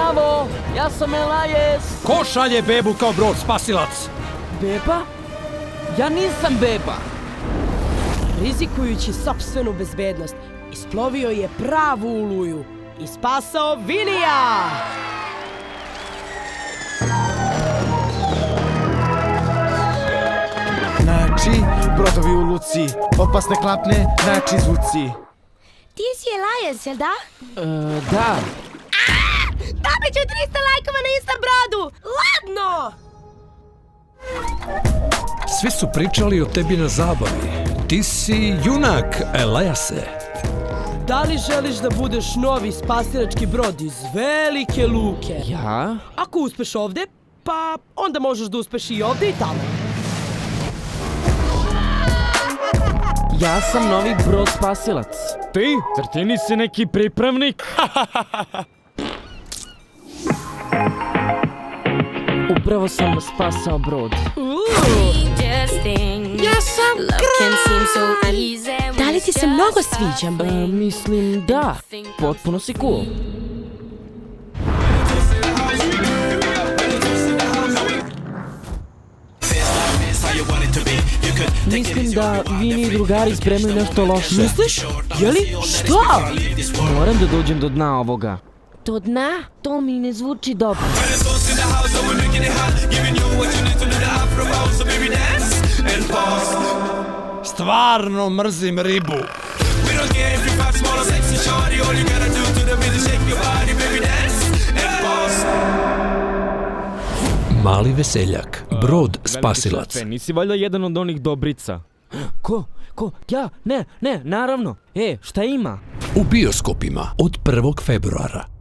Zdravo, ja sam Elias. Ko šalje bebu kao brod spasilac? Beba? Ja nisam beba. Rizikujući sopstvenu bezbednost, isplovio je pravu uluju i spasao Vinija. Znači, brodovi u luci, opasne klapne, znači zvuci. Ti si Elias, jel da? Da. Dobit ću 300 lajkova na Insta brodu! Ladno! Svi su pričali o tebi na zabavi. Ti si junak, Eliase. Da li želiš da budeš novi spasilački brod iz velike luke? Ja? Ako uspeš ovde, pa onda možeš da uspeš i ovde i tamo. Ja sam novi brod spasilac. Ti? Zar ti nisi neki pripravnik? Upravo sam spasao brod. Ja sam Da li ti se mnogo sviđam? Mislim da. Potpuno si cool. Mislim da Vini i drugari spremaju nešto loše. Misliš? Jeli? Šta? Moram da dođem do dna ovoga. Do dna? To mi ne zvuči dobro. Stvarno mrzim ribu. Mali veseljak, brod spasilac. Nisi valjda jedan od onih dobrica? Ko? Ja? Ne, naravno. Šta ima? U bioskopima od 1. februara.